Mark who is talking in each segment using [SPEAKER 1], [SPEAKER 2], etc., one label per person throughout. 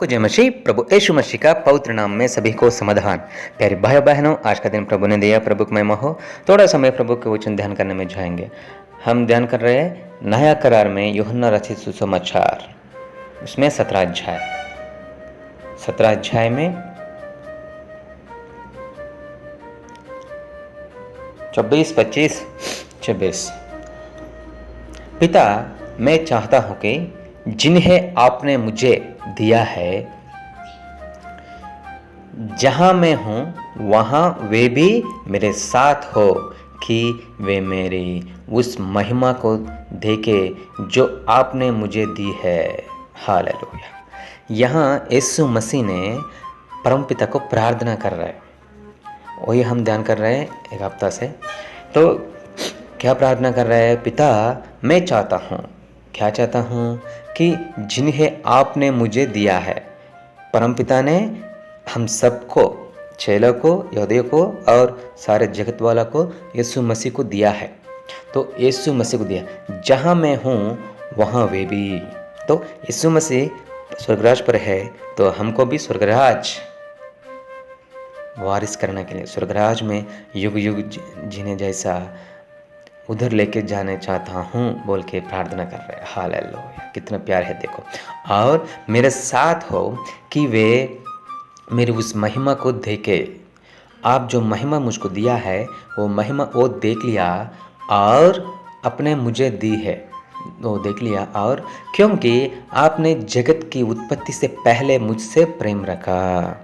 [SPEAKER 1] को जय मसीह प्रभु यीशु मसीह का पवित्र नाम में सभी को समाधान। प्यारे भाई बहनों, आज का दिन प्रभु ने दिया, प्रभु की महिमा हो। थोड़ा समय प्रभु के वचन ध्यान करने में जाएंगे। हम ध्यान कर रहे हैं नया करार में यूहन्ना रचित सुसमाचार, उसमें 17 अध्याय में 24, 25, 26। पिता, मैं चाहता हूं कि जिन्हें आपने मुझे दिया है, जहां मैं हूं वहां वे भी मेरे साथ हो, कि वे मेरी उस महिमा को देखे जो आपने मुझे दी है। हालेलुया। यहाँ यीशु मसीह ने परमपिता को प्रार्थना कर रहे हैं, वही हम ध्यान कर रहे हैं एक हफ्ता से। तो क्या प्रार्थना कर रहे हैं? पिता, मैं चाहता हूँ, क्या चाहता हूँ? कि जिन्हें आपने मुझे दिया है। परमपिता ने हम सबको, चेलों को, यहूदियों को और सारे जगत वाला को यीशु मसीह को दिया है। तो यीशु मसीह को दिया, जहाँ मैं हूँ वहाँ वे भी। तो यीशु मसीह स्वर्गराज पर है, तो हमको भी स्वर्गराज वारिस करने के लिए, स्वर्गराज में युग युग जीने जैसा उधर लेके जाने चाहता हूँ बोल के प्रार्थना कर रहे हैं। हालेलुया, कितना प्यार है देखो। और मेरे साथ हो कि वे मेरी उस महिमा को देखे। आप जो महिमा मुझको दिया है वो महिमा वो देख लिया और अपने मुझे दी है, वो देख लिया। और क्योंकि आपने जगत की उत्पत्ति से पहले मुझसे प्रेम रखा।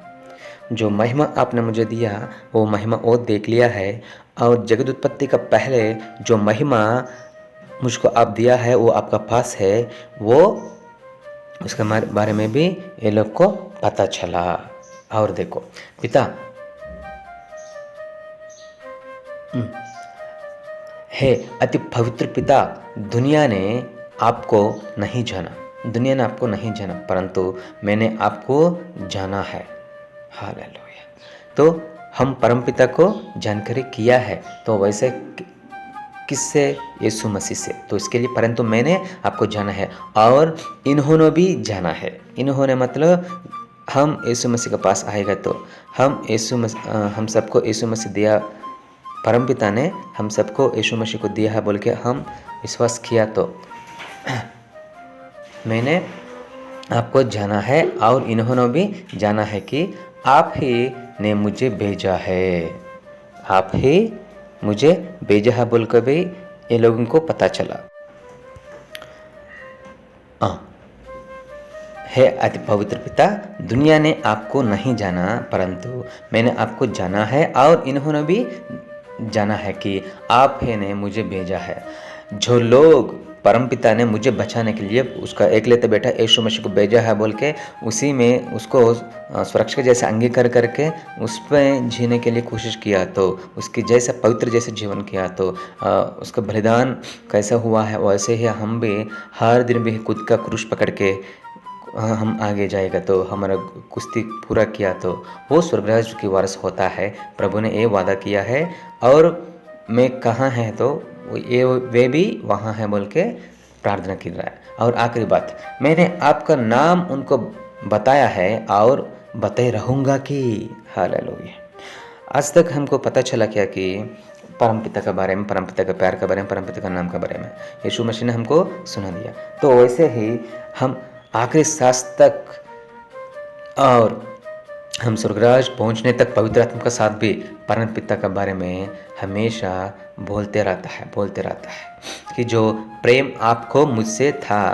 [SPEAKER 1] जो महिमा आपने मुझे दिया वो महिमा वो देख लिया है, और जगत उत्पत्ति का पहले जो महिमा मुझको आप दिया है वो आपका पास है, वो उसके बारे में भी ये लोग को पता चला। और देखो पिता हे अति पवित्र पिता, दुनिया ने आपको नहीं जाना, परंतु मैंने आपको जाना है। हालेलुया। तो हम परमपिता को जानकारी किया है, तो वैसे किससे? यीशु मसीह से। तो इसके लिए परंतु मैंने आपको जाना है और इन्होंने भी जाना है। इन्होंने मतलब हम यीशु मसीह के पास आएगा तो हम सबको यीशु मसीह दिया। परमपिता ने हम सबको यीशु मसीह को दिया है बोल के हम विश्वास किया, तो मैंने आपको जाना है और इन्होंने भी जाना है कि आप ही ने मुझे भेजा है। आप ही मुझे भेजा है बोल कर भी ये लोगों को पता चला। हे अति पवित्र पिता, दुनिया ने आपको नहीं जाना, परंतु मैंने आपको जाना है और इन्होंने भी जाना है कि आप ही ने मुझे भेजा है। जो लोग परमपिता ने मुझे बचाने के लिए उसका एकलौता बेटा यीशु मसीह को भेजा है बोल के उसी में उसको सुरक्षा जैसे अंगीकार करके उस पर जीने के लिए कोशिश किया, तो उसकी जैसा पवित्र जैसे जीवन किया, तो उसका बलिदान कैसा हुआ है वैसे ही हम भी हर दिन भी खुद का क्रूस पकड़ के हम आगे जाएगा। तो हमारा कुश्ती पूरा किया तो वो स्वर्गराज की वारस होता है। प्रभु ने ये वादा किया है। और मैं कहाँ है तो ये वे भी वहाँ है बोल के प्रार्थना कर रहा है। और आखिरी बात, मैंने आपका नाम उनको बताया है और बताए रहूँगा कि। हालेलुया। आज तक हमको पता चला क्या कि परमपिता के बारे में, परमपिता के प्यार के बारे में, परमपिता का नाम के बारे में यीशु मसीह ने हमको सुना दिया। तो वैसे ही हम आखिरी सांस तक और हम स्वर्गराज पहुंचने तक पवित्र आत्मा का साथ भी परमपिता के बारे में हमेशा बोलते रहता है कि जो प्रेम आपको मुझसे था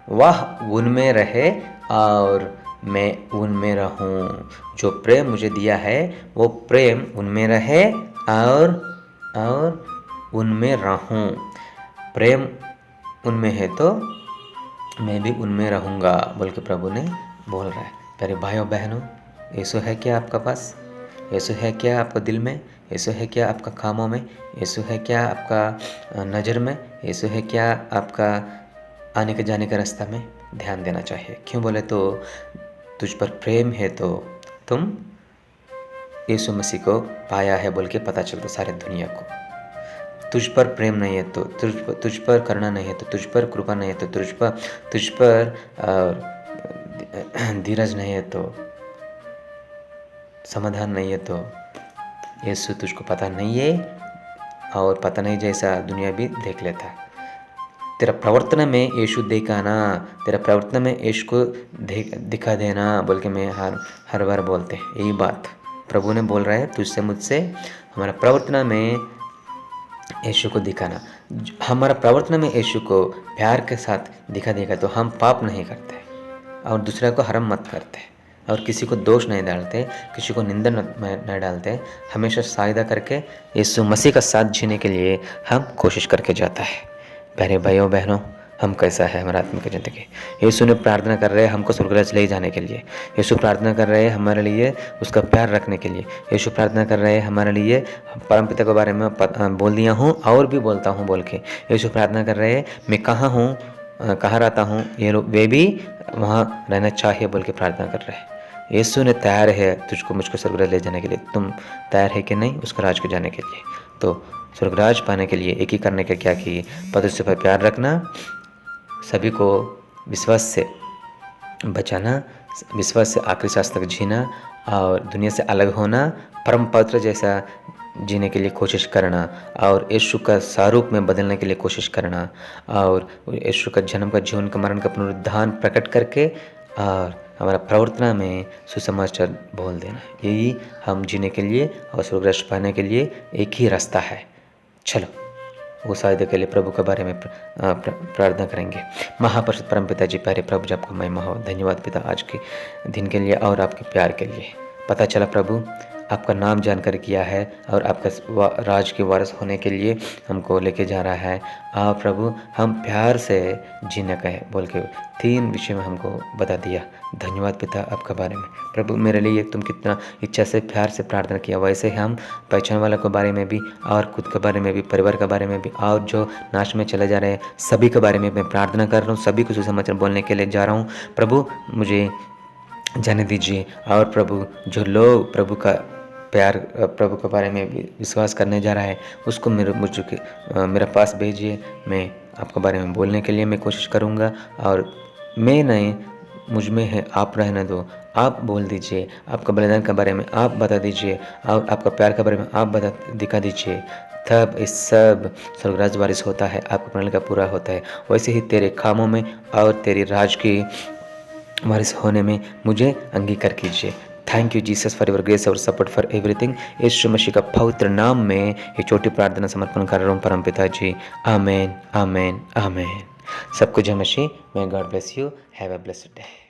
[SPEAKER 1] वह उनमें रहे और मैं उनमें रहूं। जो प्रेम मुझे दिया है वो प्रेम उनमें रहे और उनमें रहूं। प्रेम उनमें है तो मैं भी उनमें रहूँगा बोल के प्रभु ने बोल रहा है। प्यारे भाइयों बहनों, यीशु है क्या आपका पास? यीशु है क्या आपका दिल में? यीशु है क्या आपका कामों में? यीशु है क्या आपका नज़र में? यीशु है क्या आपका आने के जाने के रास्ता में? ध्यान देना चाहिए। क्यों बोले तो तुझ पर प्रेम है तो तुम यीशु मसीह को पाया है बोल के पता चलता सारे दुनिया को। तुझ पर प्रेम नहीं है तो, तुझ पर करुणा नहीं है तो, तुझ पर कृपा नहीं है तो, तुझ पर धीरज नहीं है तो, समाधान नहीं है तो यीशु तुझको पता नहीं है, और पता नहीं जैसा दुनिया भी देख लेता है। तेरा प्रवर्तन में यीशु दिखाना, तेरा प्रवर्तन में यीशु को दिखा देना बोल के मैं हर बार बोलते हैं। यही बात प्रभु ने बोल रहा है तुझसे मुझसे, हमारा प्रवर्तन में यीशु को दिखाना। हमारा प्रवर्तन में यीशु को प्यार के साथ दिखा देगा तो हम पाप नहीं करते और दूसरे को हरम मत करते और किसी को दोष नहीं डालते, किसी को निंदा नहीं डालते। हमेशा साइदा करके यीशु मसीह का साथ जीने के लिए हम कोशिश करके जाता है। प्यारे भाइयों बहनों, हम कैसा है हमारा आत्मिक ज़िंदगी। यीशु ने प्रार्थना कर रहे हैं हमको स्वर्गराज ले जाने के लिए। यीशु प्रार्थना कर रहे हैं हमारे लिए उसका प्यार रखने के लिए। यीशु प्रार्थना कर रहे हैं हमारे लिए, परमपिता के बारे में बोल दिया हूँ और भी बोलता हूँ बोल के। यीशु प्रार्थना कर रहे हैं मैं कहाँ हूँ, कहाँ रहता हूँ, ये लोग वे भी वहाँ रहना चाहिए बोल के प्रार्थना कर रहे हैं। यीशु ने तैयार है तुझको मुझको स्वर्गराज ले जाने के लिए। तुम तैयार है कि नहीं उसका राज को जाने के लिए? तो स्वर्गराज पाने के लिए एक ही करने का क्या कि पवित्र पर प्यार रखना, सभी को विश्वास से बचाना, विश्वास से आखिरी सांस तक जीना और दुनिया से अलग होना, परम पवित्र जैसा जीने के लिए कोशिश करना और यीशु का स्वरूप में बदलने के लिए कोशिश करना और यीशु का जन्म का जीवन का मरण का पुनरुत्थान प्रकट करके और हमारा प्रवर्तना में सुसमाचार बोल देना। यही हम जीने के लिए और स्वर्गराज पाने के लिए एक ही रास्ता है। चलो वो साइदे के लिए प्रभु के बारे में प्रार्थना करेंगे। महापरिशुद्ध परमपिता जी, प्यारे प्रभु जी आपको महिमा हो। धन्यवाद पिता आज के दिन के लिए और आपके प्यार के लिए। पता चला प्रभु आपका नाम जानकर किया है और आपका राज के वारिस होने के लिए हमको लेके जा रहा है। आप प्रभु हम प्यार से जीने का है बोल के 3 विषय में हमको बता दिया। धन्यवाद पिता आपका बारे में। प्रभु मेरे लिए तुम कितना इच्छा से प्यार से प्रार्थना किया, वैसे हम पहचान वालों के बारे में भी और खुद के बारे में भी, परिवार के बारे में भी और जो नाश में चले जा रहे हैं सभी के बारे में मैं प्रार्थना कर रहा हूँ। सभी को सुसमाचार बोलने के लिए जा रहा हूँ। प्रभु मुझे जाने दीजिए और प्रभु जो लोग प्रभु का प्यार प्रभु के बारे में विश्वास करने जा रहा है उसको मेरे पास भेजिए। मैं आपके बारे में बोलने के लिए मैं कोशिश करूँगा और मैं नहीं मुझ में है, आप रहने दो, आप बोल दीजिए। आपका बलिदान के बारे में आप बता दीजिए और आपका प्यार के बारे में आप दिखा दीजिए। तब इस सब स्वर्गराज वारिस होता है, आपका प्रण का पूरा होता है। वैसे ही तेरे कामों में और तेरी राज की वारिस होने में मुझे अंगीकार कीजिए। Thank you Jesus for your grace और सपोर्ट फॉर एवरीथिंग। यीशु मसीह का पवित्र नाम में ये छोटी प्रार्थना समर्पण कर रहा हूँ परम पिता जी। आमेन आमेन आमेन। सबको जय मसीह। May God bless you. Have a blessed day.